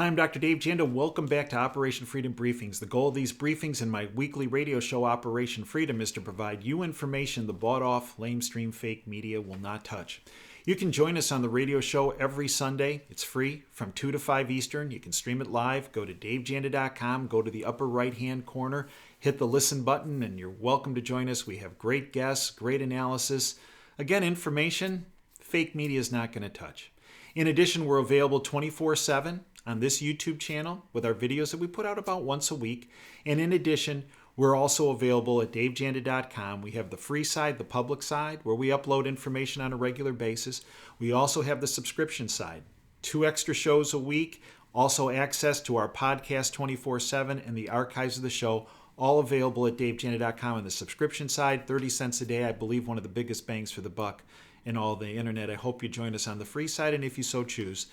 Hi, I'm Dr. Dave Janda. Welcome back to Operation Freedom Briefings. The goal of these briefings and my weekly radio show, Operation Freedom, is to provide you information the bought-off, lamestream, fake media will not touch. You can join us on the radio show every Sunday. It's free from 2 to 5 Eastern. You can stream it live. Go to davejanda.com, go to the upper right-hand corner, hit the listen button, and you're welcome to join us. We have great guests, great analysis. Again, information fake media is not going to touch. In addition, we're available 24/7 on this YouTube channel with our videos that we put out about once a week. And in addition, we're also available at davejanda.com. We have the free side, the public side, where we upload information on a regular basis. We also have the subscription side, 2 extra shows a week, also access to our podcast 24/7 and the archives of the show, all available at davejanda.com. On the subscription side, 30 cents a day, I believe one of the biggest bangs for the buck in all the internet. I hope you join us on the free side, and if you so choose,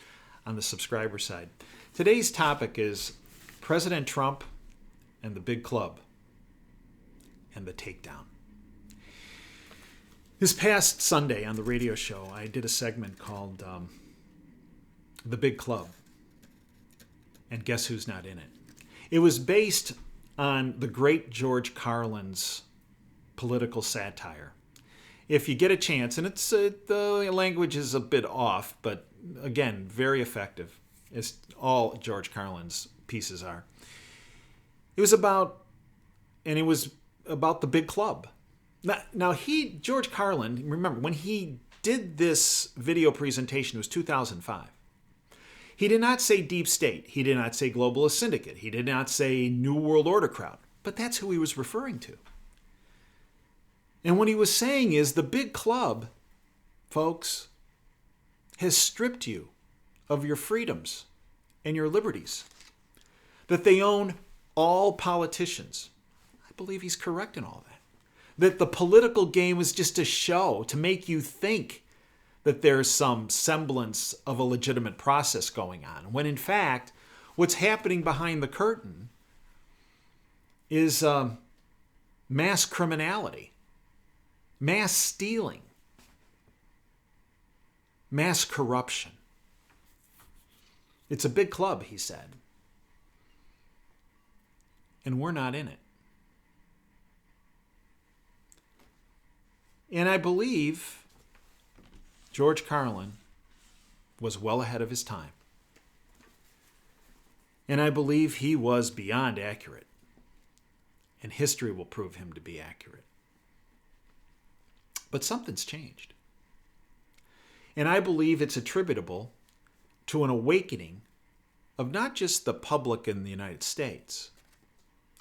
on the subscriber side. Today's topic is President Trump and the big club and the takedown. This past Sunday on the radio show, I did a segment called The Big Club. And guess who's not in it? It was based on the great George Carlin's political satire. If you get a chance, and it's the language is a bit off, but again, very effective, as all George Carlin's pieces are. It was about the big club. Now George Carlin, remember, when he did this video presentation, it was 2005. He did not say deep state. He did not say globalist syndicate. He did not say New World Order crowd. But that's who he was referring to. And what he was saying is the big club, folks, has stripped you of your freedoms and your liberties. That they own all politicians. I believe he's correct in all that. That the political game was just a show to make you think that there's some semblance of a legitimate process going on, when in fact, what's happening behind the curtain is mass criminality, mass stealing, mass corruption. It's a big club, he said. And we're not in it. And I believe George Carlin was well ahead of his time. And I believe he was beyond accurate. And history will prove him to be accurate. But something's changed. And I believe it's attributable to an awakening of not just the public in the United States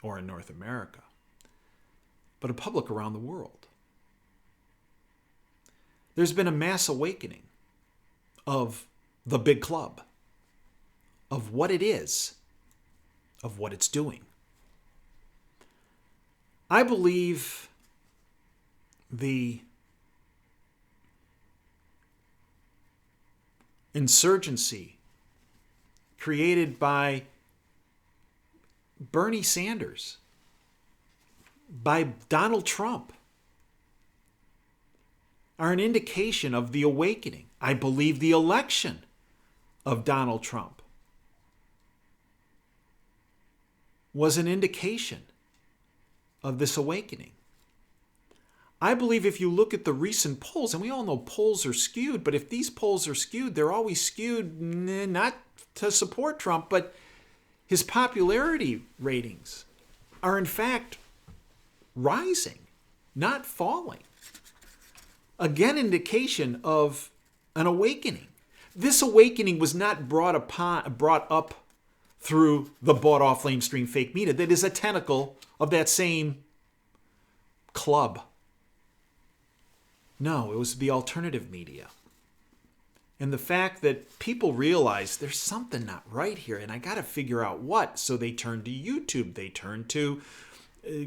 or in North America, but a public around the world. There's been a mass awakening of the big club, of what it is, of what it's doing. I believe the insurgency created by Bernie Sanders, by Donald Trump, are an indication of the awakening. I believe the election of Donald Trump was an indication of this awakening. I believe if you look at the recent polls, and we all know polls are skewed, but if these polls are skewed, they're always skewed not to support Trump, but his popularity ratings are in fact rising, not falling. Again, indication of an awakening. This awakening was not brought up through the bought-off lamestream fake media that is a tentacle of that same club. No, it was the alternative media. And the fact that people realize there's something not right here and I got to figure out what. So they turned to YouTube. They turned to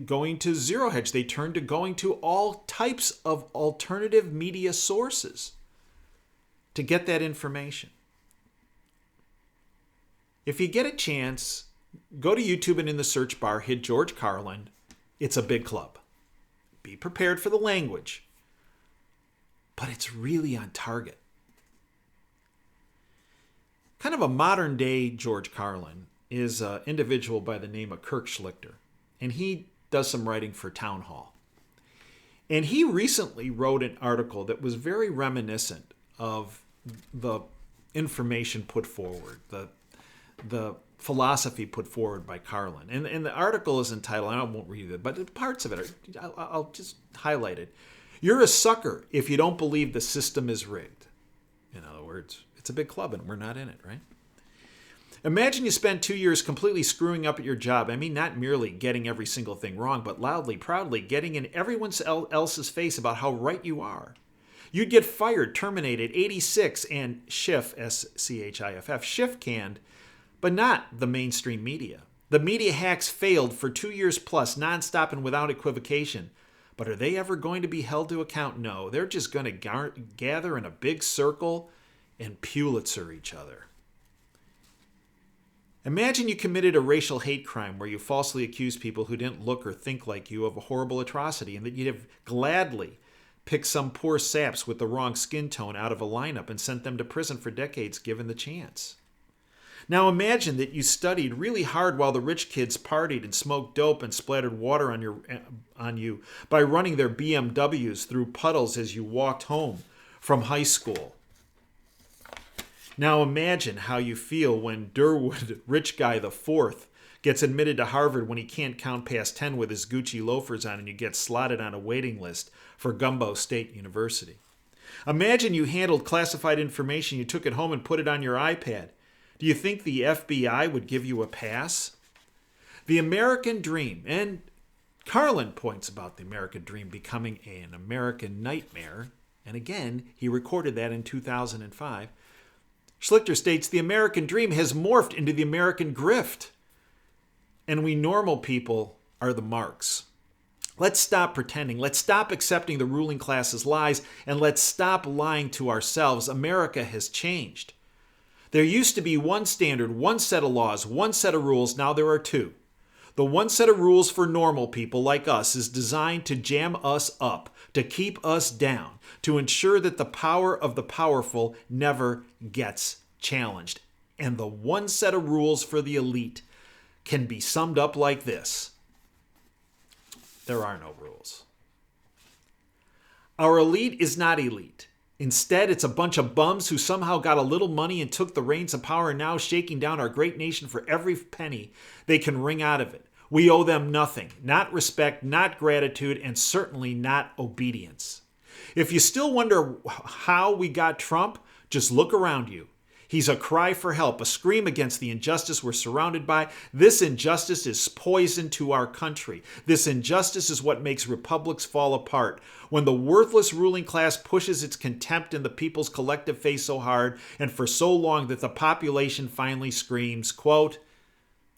going to Zero Hedge. They turned to going to all types of alternative media sources to get that information. If you get a chance, go to YouTube and in the search bar, hit George Carlin. It's a big club. Be prepared for the language. But it's really on target. kind of a modern day George Carlin is an individual by the name of Kirk Schlichter. And he does some writing for Town Hall. And he recently wrote an article that was very reminiscent of the information put forward, the philosophy put forward by Carlin. And the article is entitled, I won't read it, but parts of it, I'll just highlight it. You're a sucker if you don't believe the system is rigged. In other words, it's a big club and we're not in it, right? Imagine you spend 2 years completely screwing up at your job. I mean, not merely getting every single thing wrong, but loudly, proudly getting in everyone else's face about how right you are. You'd get fired, terminated, 86, and Schiff, S-C-H-I-F-F, Schiff canned, but not the mainstream media. The media hacks failed for 2 years plus, nonstop and without equivocation. But are they ever going to be held to account? No, they're just going to gather in a big circle and Pulitzer each other. Imagine you committed a racial hate crime where you falsely accused people who didn't look or think like you of a horrible atrocity, and that you'd have gladly picked some poor saps with the wrong skin tone out of a lineup and sent them to prison for decades given the chance. Now imagine that you studied really hard while the rich kids partied and smoked dope and splattered water on you by running their BMWs through puddles as you walked home from high school. Now imagine how you feel when Durwood Rich Guy the Fourth gets admitted to Harvard when he can't count past 10 with his Gucci loafers on and you get slotted on a waiting list for Gumbo State University. Imagine you handled classified information, you took it home and put it on your iPad. Do you think the FBI would give you a pass? The American dream, and Carlin points about the American dream becoming an American nightmare, and again, he recorded that in 2005. Schlichter states, the American dream has morphed into the American grift, and we normal people are the marks. Let's stop pretending. Let's stop accepting the ruling class's lies, and let's stop lying to ourselves. America has changed. There used to be one standard, one set of laws, one set of rules. Now there are two. The one set of rules for normal people like us is designed to jam us up, to keep us down, to ensure that the power of the powerful never gets challenged. And the one set of rules for the elite can be summed up like this. There are no rules. Our elite is not elite. Instead, it's a bunch of bums who somehow got a little money and took the reins of power and now shaking down our great nation for every penny they can wring out of it. We owe them nothing, not respect, not gratitude, and certainly not obedience. If you still wonder how we got Trump, just look around you. He's a cry for help, a scream against the injustice we're surrounded by. This injustice is poison to our country. This injustice is what makes republics fall apart. When the worthless ruling class pushes its contempt in the people's collective face so hard and for so long that the population finally screams, quote,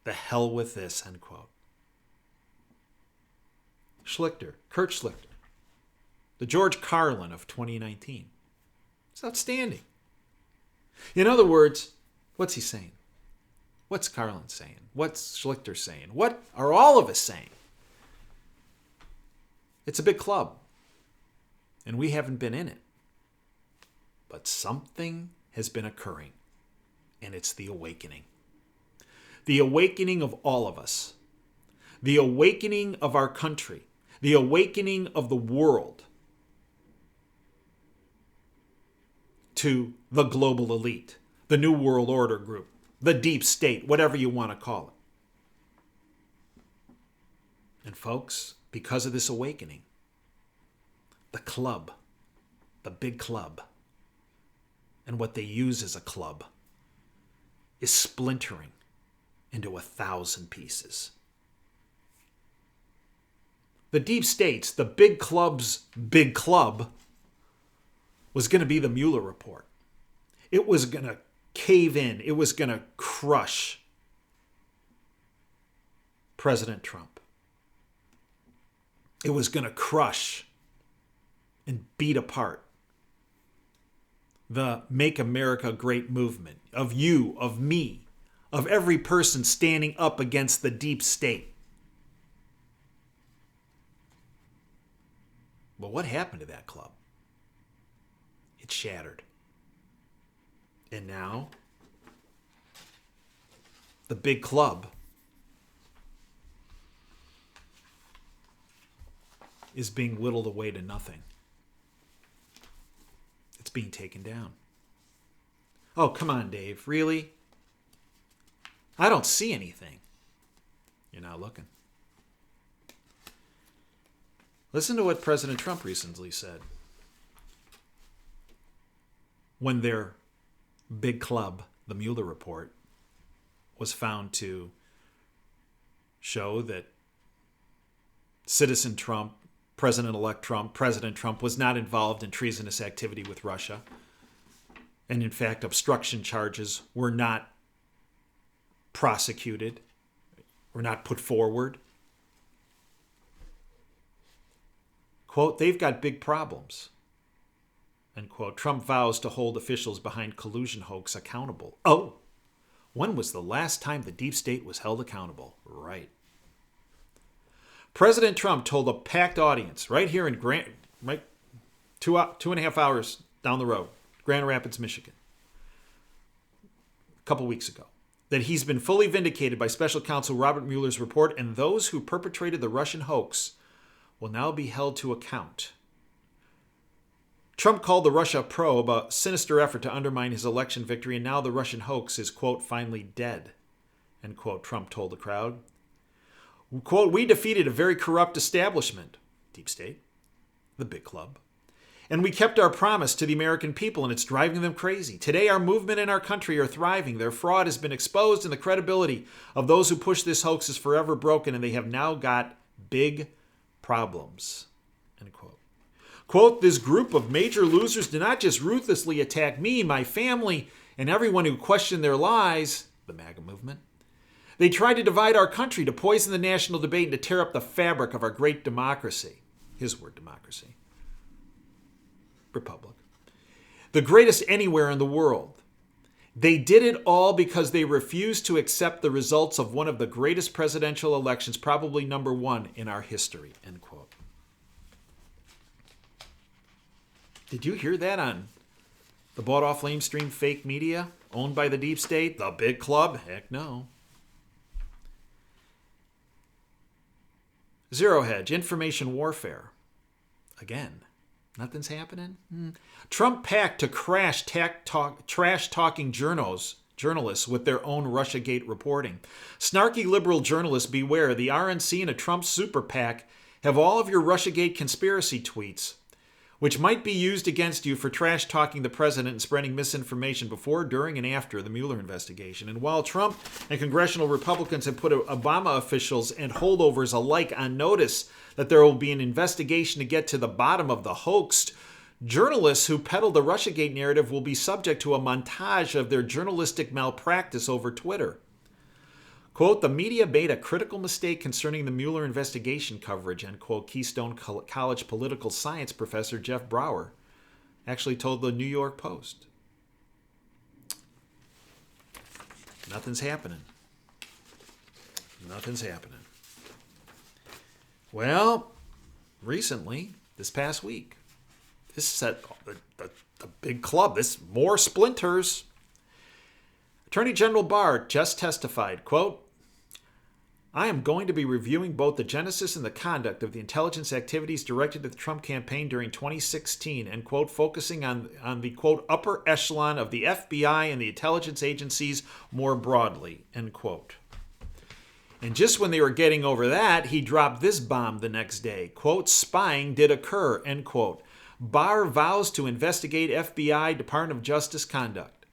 the hell with this, end quote. Schlichter, Kurt Schlichter, the George Carlin of 2019. It's outstanding. In other words, what's he saying? What's Carlin saying? What's Schlichter saying? What are all of us saying? It's a big club, and we haven't been in it. But something has been occurring, and it's the awakening. The awakening of all of us. The awakening of our country. The awakening of the world to the global elite, the New World Order group, the deep state, whatever you want to call it. And folks, because of this awakening, the club, the big club, and what they use as a club is splintering into 1,000 pieces. The deep states, the big club's big club, was going to be the Mueller report. It was going to cave in. It was going to crush President Trump. It was going to crush and beat apart the Make America Great movement of you, of me, of every person standing up against the deep state. Well, what happened to that club? It shattered. And now, the big club, is being whittled away to nothing. It's being taken down. Oh, come on, Dave. Really? I don't see anything. You're not looking. Listen to what President Trump recently said. When their big club, the Mueller report, was found to show that citizen Trump, President-elect Trump, President Trump was not involved in treasonous activity with Russia. And in fact, obstruction charges were not prosecuted, were not put forward. Quote, they've got big problems. End quote. Trump vows to hold officials behind collusion hoax accountable. Oh, when was the last time the deep state was held accountable? Right. President Trump told a packed audience right here in right, 2.5 hours down the road, Grand Rapids, Michigan, a couple weeks ago, that he's been fully vindicated by special counsel Robert Mueller's report, and those who perpetrated the Russian hoax will now be held to account. Trump called the Russia probe a sinister effort to undermine his election victory, and now the Russian hoax is, quote, finally dead, end quote, Trump told the crowd. Quote, we defeated a very corrupt establishment, deep state, the big club, and we kept our promise to the American people, and it's driving them crazy. Today, our movement and our country are thriving. Their fraud has been exposed, and the credibility of those who push this hoax is forever broken, and they have now got big problems, end quote. Quote, this group of major losers did not just ruthlessly attack me, my family, and everyone who questioned their lies, the MAGA movement. They tried to divide our country, to poison the national debate, and to tear up the fabric of our great democracy. His word, democracy. Republic. The greatest anywhere in the world. They did it all because they refused to accept the results of one of the greatest presidential elections, probably number one in our history, end quote. Did you hear that on the bought-off lamestream fake media owned by the deep state, the big club? Heck no. Zero Hedge, information warfare. Again, nothing's happening. Trump packed to crash trash-talking journalists with their own Russiagate reporting. Snarky liberal journalists, beware. The RNC and a Trump super PAC have all of your Russiagate conspiracy tweets, which might be used against you for trash-talking the president and spreading misinformation before, during, and after the Mueller investigation. And while Trump and congressional Republicans have put Obama officials and holdovers alike on notice that there will be an investigation to get to the bottom of the hoax, journalists who peddle the Russiagate narrative will be subject to a montage of their journalistic malpractice over Twitter. Quote, the media made a critical mistake concerning the Mueller investigation coverage, end quote, Keystone College political science professor Jeff Brower actually told the New York Post. Nothing's happening. Nothing's happening. Well, recently, this past week, this set the big club, this more splinters. Attorney General Barr just testified, quote, I am going to be reviewing both the genesis and the conduct of the intelligence activities directed at the Trump campaign during 2016, end quote, focusing on the, quote, upper echelon of the FBI and the intelligence agencies more broadly, end quote. And just when they were getting over that, he dropped this bomb the next day, quote, spying did occur, end quote. Barr vows to investigate FBI Department of Justice conduct.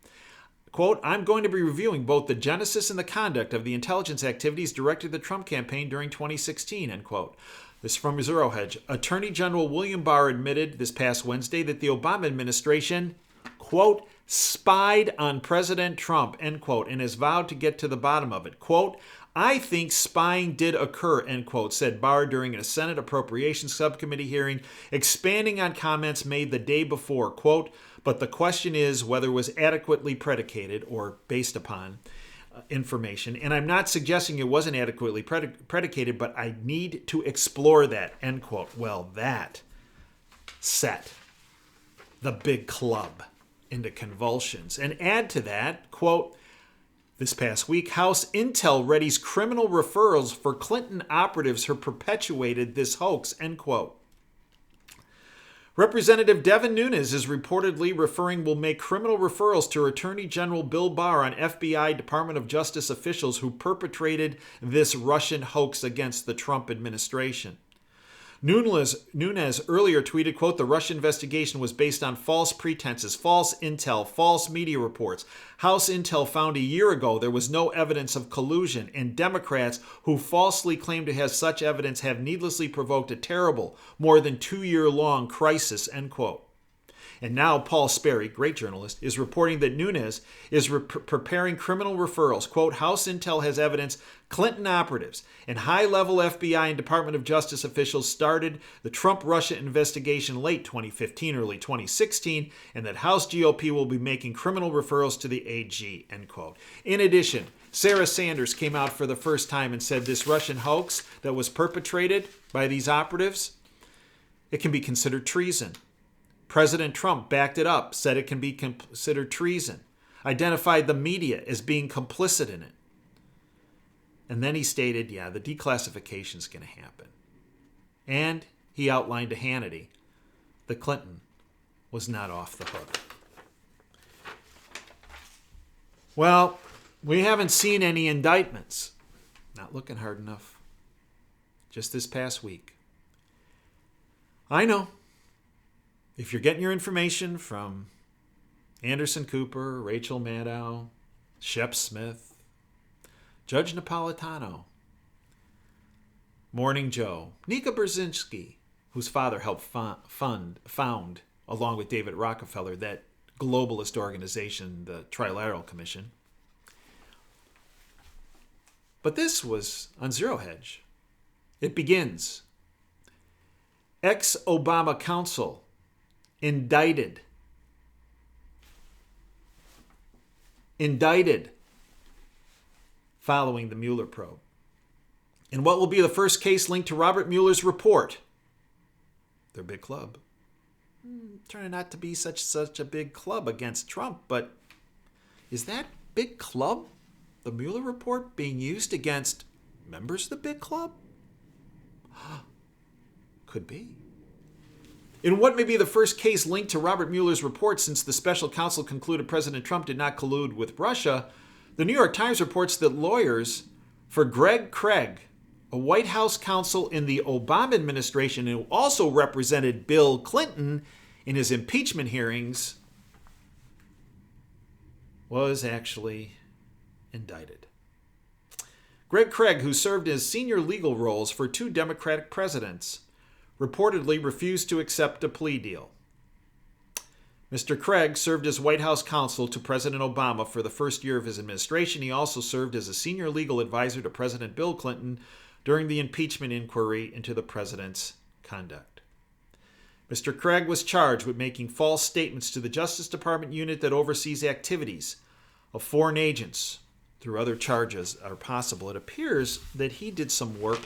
Quote, I'm going to be reviewing both the genesis and the conduct of the intelligence activities directed at the Trump campaign during 2016, end quote. This is from Zero Hedge. Attorney General William Barr admitted this past Wednesday that the Obama administration, quote, spied on President Trump, end quote, and has vowed to get to the bottom of it. Quote, I think spying did occur, end quote, said Barr during a Senate Appropriations Subcommittee hearing, expanding on comments made the day before, quote, but the question is whether it was adequately predicated or based upon information. And I'm not suggesting it wasn't adequately predicated, but I need to explore that, end quote. Well, that set the big club into convulsions. And add to that, quote, This past week, House Intel readies criminal referrals for Clinton operatives who perpetuated this hoax, end quote. Representative Devin Nunes is reportedly will make criminal referrals to Attorney General Bill Barr on FBI Department of Justice officials who perpetrated this Russian hoax against the Trump administration. Nunes earlier tweeted, quote, "The Russia investigation was based on false pretenses, false intel, false media reports. House Intel found a year ago there was no evidence of collusion, and Democrats who falsely claim to have such evidence have needlessly provoked a terrible, more than 2-year-long crisis," end quote. And now Paul Sperry, great journalist, is reporting that Nunes is preparing criminal referrals. Quote, "House Intel has evidence Clinton operatives and high-level FBI and Department of Justice officials started the Trump-Russia investigation late 2015, early 2016, and that House GOP will be making criminal referrals to the AG," end quote. In addition, Sarah Sanders came out for the first time and said this Russian hoax that was perpetrated by these operatives, it can be considered treason. President Trump backed it up, said it can be considered treason, identified the media as being complicit in it. And then he stated, yeah, the declassification is going to happen. And he outlined to Hannity that Clinton was not off the hook. Well, we haven't seen any indictments. Not looking hard enough. Just this past week. I know. If you're getting your information from Anderson Cooper, Rachel Maddow, Shep Smith, Judge Napolitano, Morning Joe, Nika Brzezinski, whose father helped found, along with David Rockefeller, that globalist organization, the Trilateral Commission. But this was on Zero Hedge. It begins. Ex-Obama counsel indicted following the Mueller probe. And what will be the first case linked to Robert Mueller's report? Their big club. Trying not to be such a big club against Trump, but is that big club, the Mueller report, being used against members of the big club? Could be. In what may be the first case linked to Robert Mueller's report since the special counsel concluded President Trump did not collude with Russia, the New York Times reports that lawyers for Greg Craig, a White House counsel in the Obama administration who also represented Bill Clinton in his impeachment hearings, was actually indicted. Greg Craig, who served as senior legal roles for 2 Democratic presidents, reportedly refused to accept a plea deal. Mr. Craig served as White House counsel to President Obama for the first year of his administration. He also served as a senior legal advisor to President Bill Clinton during the impeachment inquiry into the president's conduct. Mr. Craig was charged with making false statements to the Justice Department unit that oversees activities of foreign agents. Through other charges are possible. It appears that he did some work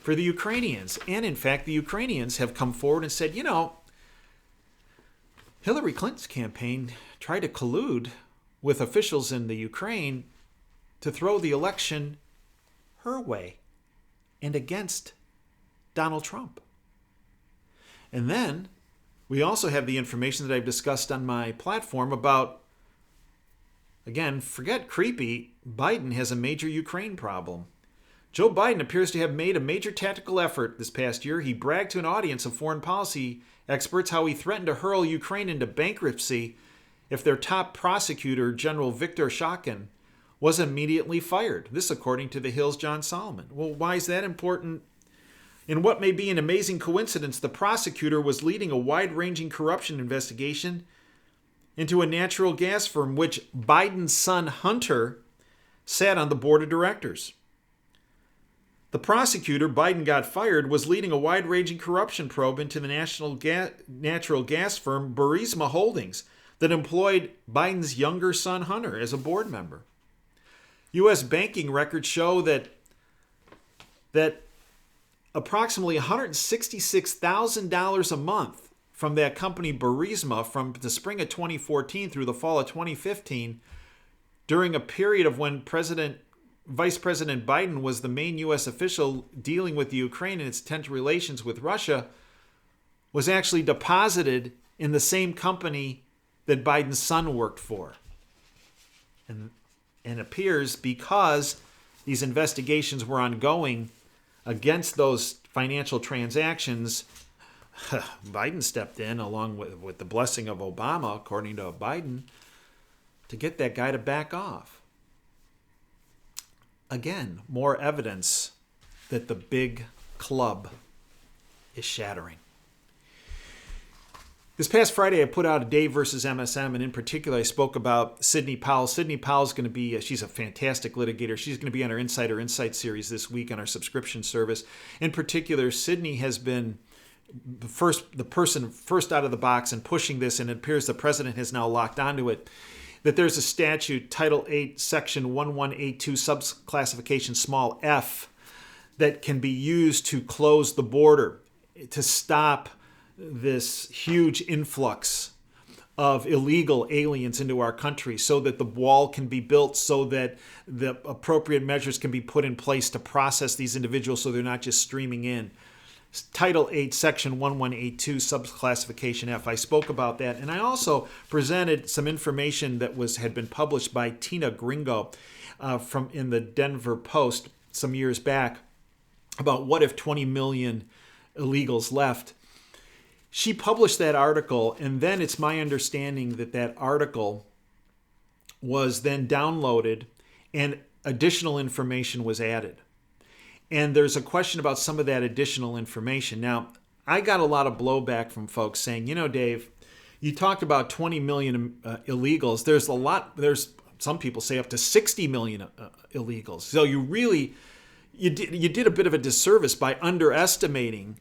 for the Ukrainians. And in fact, the Ukrainians have come forward and said, Hillary Clinton's campaign tried to collude with officials in the Ukraine to throw the election her way and against Donald Trump. And then we also have the information that I've discussed on my platform about, again, forget creepy, Biden has a major Ukraine problem. Joe Biden appears to have made a major tactical effort this past year. He bragged to an audience of foreign policy experts how he threatened to hurl Ukraine into bankruptcy if their top prosecutor, General Viktor Shokin, was immediately fired. This according to The Hill's John Solomon. Well, why is that important? In what may be an amazing coincidence, the prosecutor was leading a wide-ranging corruption investigation into a natural gas firm which Biden's son Hunter sat on the board of directors. The prosecutor, Biden got fired, was leading a wide-ranging corruption probe into the natural gas firm Burisma Holdings that employed Biden's younger son Hunter as a board member. U.S. banking records show that approximately $166,000 a month from that company Burisma from the spring of 2014 through the fall of 2015 during a period of when Vice President Biden was the main U.S. official dealing with the Ukraine and its tense relations with Russia, was actually deposited in the same company that Biden's son worked for. And appears because these investigations were ongoing against those financial transactions, Biden stepped in along with the blessing of Obama, according to Biden, to get that guy to back off. Again, more evidence that the big club is shattering. This past Friday, I put out a Dave versus MSM, and in particular, I spoke about Sidney Powell. Sidney Powell's going to be, she's a fantastic litigator. She's going to be on our Insider Insight series this week on our subscription service. In particular, Sidney has been the person first out of the box and pushing this, and it appears the president has now locked onto it, that there's a statute, Title 8, Section 1182, subclassification small f, that can be used to close the border, to stop this huge influx of illegal aliens into our country, so that the wall can be built, so that the appropriate measures can be put in place to process these individuals so they're not just streaming in. Title 8, Section 1182, subclassification F. I spoke about that, and I also presented some information that had been published by Tina Gringo in the Denver Post some years back about what if 20 million illegals left. She published that article, and then it's my understanding that that article was then downloaded and additional information was added. And there's a question about some of that additional information. Now, I got a lot of blowback from folks saying, Dave, you talked about 20 million illegals. There's some people say up to 60 million illegals. So you did a bit of a disservice by underestimating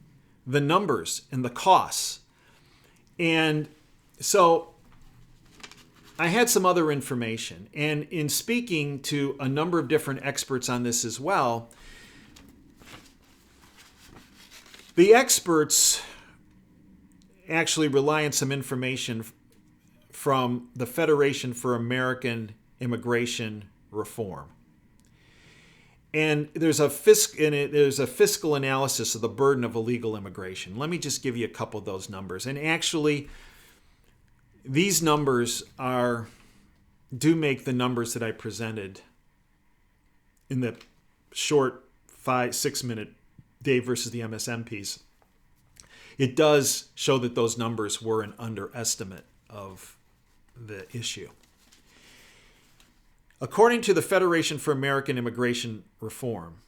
the numbers and the costs. And so I had some other information. And in speaking to a number of different experts on this as well, the experts actually rely on some information from the Federation for American Immigration Reform. And there's a fiscal analysis of the burden of illegal immigration. Let me just give you a couple of those numbers. And actually, these numbers do make the numbers that I presented in the short 5-6 minute Dave versus the MSM piece. It does show that those numbers were an underestimate of the issue. According to the Federation for American Immigration Reform,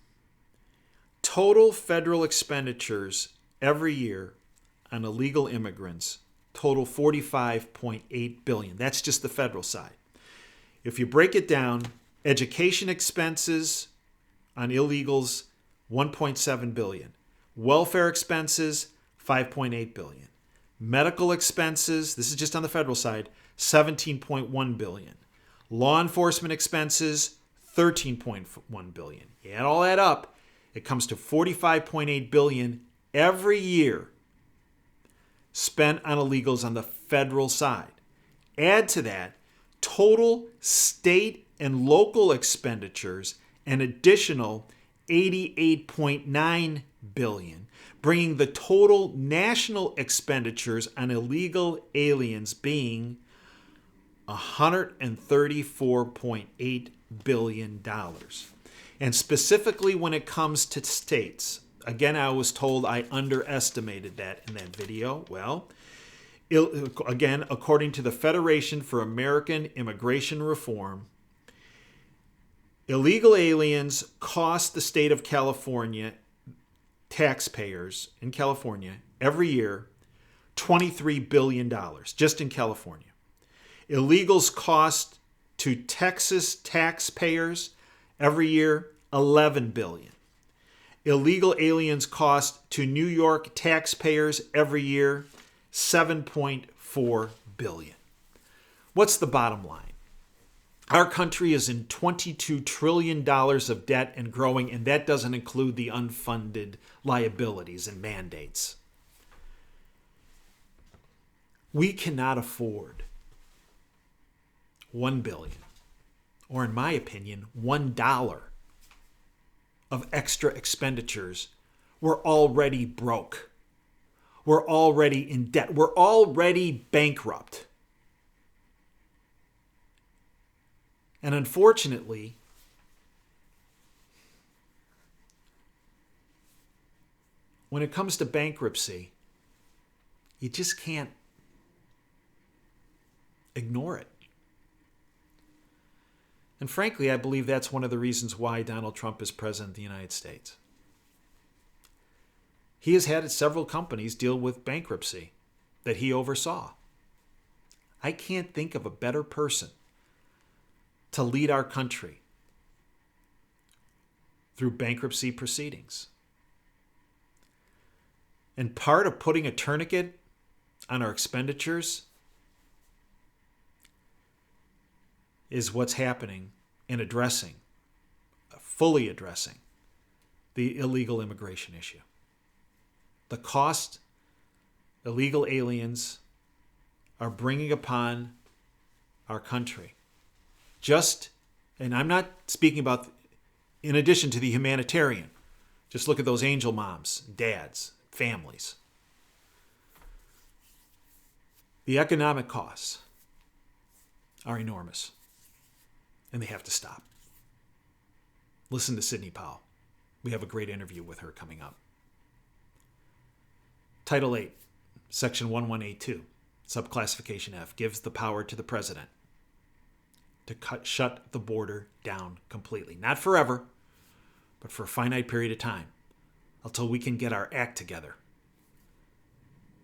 total federal expenditures every year on illegal immigrants total $45.8 billion. That's just the federal side. If you break it down, education expenses on illegals, $1.7 billion. Welfare expenses, $5.8 billion. Medical expenses, this is just on the federal side, $17.1 billion. Law enforcement expenses, $13.1 billion. You add all that up, it comes to $45.8 billion every year spent on illegals on the federal side. Add to that total state and local expenditures, an additional $88.9 billion, bringing the total national expenditures on illegal aliens being $134.8 billion. And specifically when it comes to states, again, I was told I underestimated that in that video. Well, again, according to the Federation for American Immigration Reform, illegal aliens cost the state of California, taxpayers in California, every year, $23 billion, just in California. Illegals cost to Texas taxpayers every year, $11 billion. Illegal aliens cost to New York taxpayers every year, $7.4 billion. What's the bottom line? Our country is in $22 trillion of debt and growing, and that doesn't include the unfunded liabilities and mandates. We cannot afford $1 billion or in my opinion, $1 of extra expenditures, we're already broke. We're already in debt. We're already bankrupt. And unfortunately, when it comes to bankruptcy, you just can't ignore it. And frankly, I believe that's one of the reasons why Donald Trump is president of the United States. He has had several companies deal with bankruptcy that he oversaw. I can't think of a better person to lead our country through bankruptcy proceedings. And part of putting a tourniquet on our expenditures is what's happening in fully addressing the illegal immigration issue. The cost illegal aliens are bringing upon our country. And I'm not speaking about in addition to the humanitarian. Just look at those angel moms, dads, families. The economic costs are enormous, and they have to stop. Listen to Sidney Powell. We have a great interview with her coming up. Title 8, Section 1182, Subclassification F, gives the power to the president to shut the border down completely. Not forever, but for a finite period of time, until we can get our act together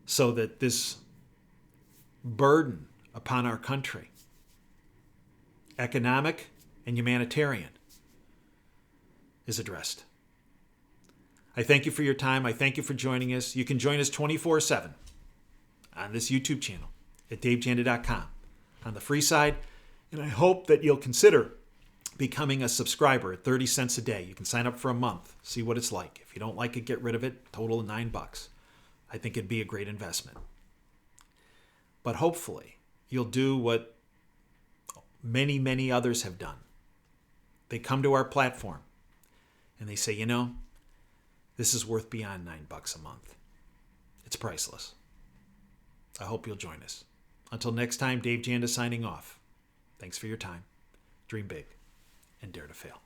so that this burden upon our country, economic and humanitarian, is addressed. I thank you for your time. I thank you for joining us. You can join us 24/7 on this YouTube channel at davejanda.com on the free side. And I hope that you'll consider becoming a subscriber at 30 cents a day. You can sign up for a month, see what it's like. If you don't like it, get rid of it. Total of $9. I think it'd be a great investment. But hopefully, you'll do what many, many others have done. They come to our platform and they say, this is worth beyond $9 a month. It's priceless. I hope you'll join us. Until next time, Dave Janda signing off. Thanks for your time. Dream big and dare to fail.